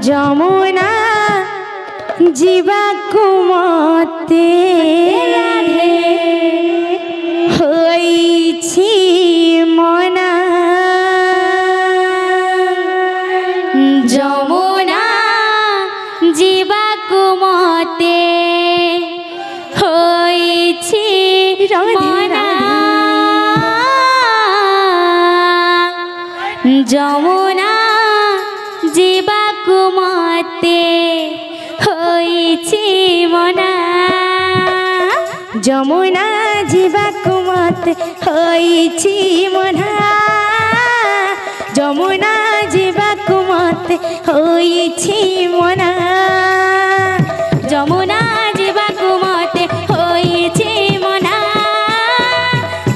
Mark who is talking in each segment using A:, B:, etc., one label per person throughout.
A: যমুনা জীবাকু মতে হইছি মনা যমুনা জীবাকু মতে হইছি মনা যমুনা জীবাকু মতে হইছি মনা যমুনা জীবাকু মতে হইছি মনা যমুনা জীবাকু মতে হইছি মনা যমুনা জীবাকু মতে হইছি মনা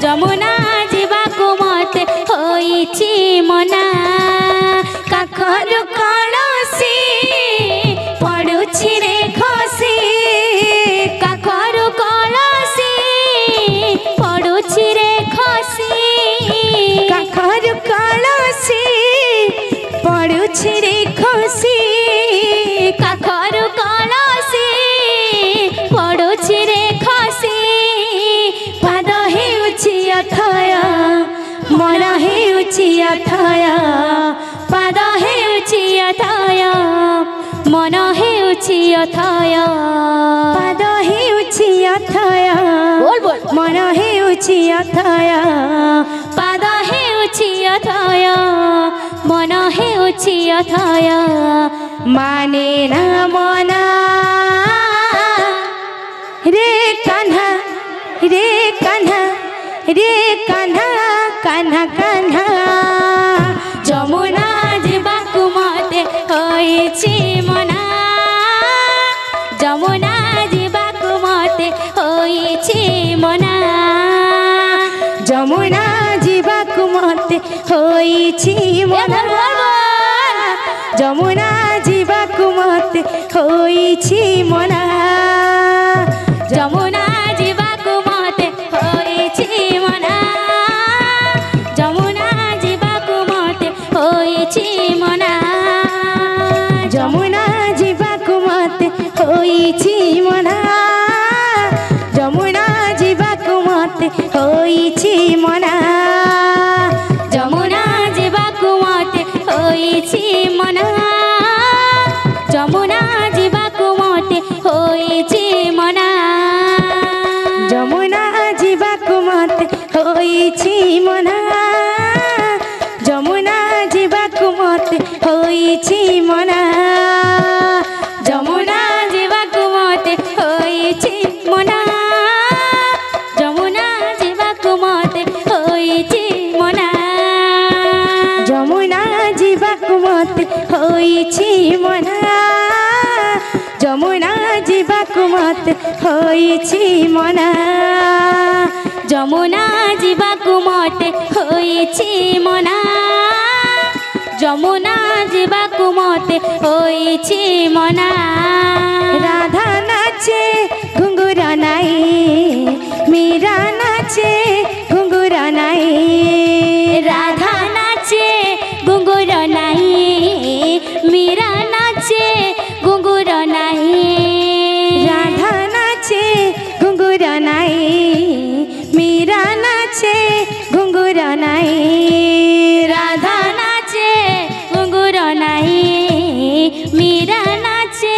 A: যমুনা জীবাকু মতে হইছি মনা কাখরু কলসি পড়ুছি রে খসি কাখরু কলসি পড়ুছি রে খসি কাখরু কলসি পড়ুছি রে খসি কাখরু কলসি পড়ୁଛି ରେ ଖସି ପାଦ ହେଉଛି ଅଥୟ ମନ ହେଉଛି ଅଥୟ ପାଦ ହେଉଛି ଅଥୟ ମନ ହେଉଛି ଅଥୟ ପାଦ ହେଉଛି ଅଥୟ ମନ ହେଉଛି ଅଥୟ ପାଦ ହେଉଛି ଅଥୟ ମନ ହେଉଛି ଅଥୟ ମାନେ ନା ମନା रे कान्हा रे कान्हा रे कान्हा कान्हा कान्हा যমুনা জীবাকু মতে হইছি মনা যমুনা জীবাকু মতে হইছি মনা যমুনা জীবাকু মতে হইছি মনা যমুনা জীবাকু মতে হইছি মনা যমুনা জীবাকু মতে হইছি মনা যমুনা জীবাকু মতে হইছি মনা যমুনা জীবাকু মতে হইছি মনা যমুনা জীবাকু মতে হইছি মনা যমুনা জীবাকু মতে হইছি মনা যমুনা জীবাকু মতে হইছি মনা যমুনা জীবাকু মতে হইছি মনা যমুনা জীবাকু মতে হইছি মনা যমুনা জীবাকু মতে হইছি মনা যমুনা জীবাকু মতে হইছি মনা যমুনা জীবাকু মতে হইছি মনা যমুনা জীবাকু মতে হইছি মনা যমুনা জীবাকু মতে হইছি মনা যমুনা জীবাকু মতে হইছি মনা রাধা নাচে ঘুঙ্গুর নাই মীরা নাচে ঘুঙ্গুর নাই রাধা নাচে ঘুঙ্গুর নাই মীরা নাচে ঘুঙ্গুর নাই রাধা নাচে ঘুঙ্গুর নাই মীরা নাচে ঘুঙ্গুর নাই রাধা নাচে ঘুঙ্গুর নাই মীরা নাচে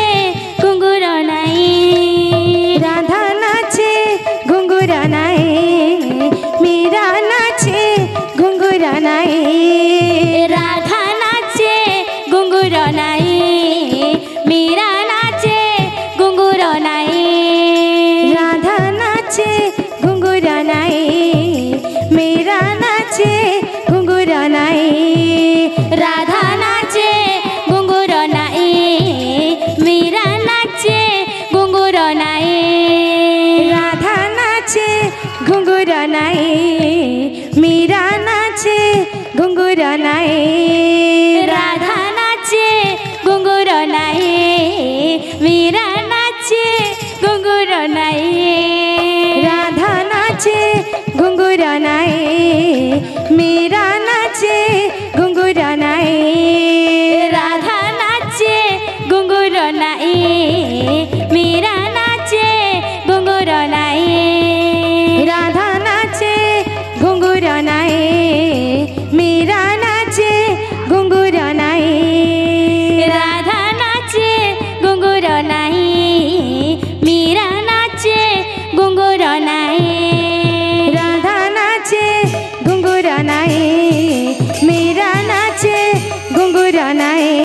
A: ঘুঙ্গুর নাই রাধা নাচে ঘুঙ্গুর নাই মীরা নাচে ঘুঙ্গুর নাই রাধা নাচে ঘুঙ্গুর নাই মীরা নাচে ঘুঙ্গুর নাই রাধা নাচে ঘুঙ্গুর নাই মীরা নাচে ঘুঙ্গুর নাই রাধা নাচে ঘুঙ্গুর নাই মীরা নাচে ঘুঙ্গুর নাই রাধা নাচে ঘুঙ্গুর নাই মীরা নাচে ঘুঙ্গুর নাই রাধা নাচে ঘুঙ্গুর নাই মীরা নাচে ঘুঙ্গুর নাই রাধা নাচে ঘুঙ্গুর নাই মীরা নাচে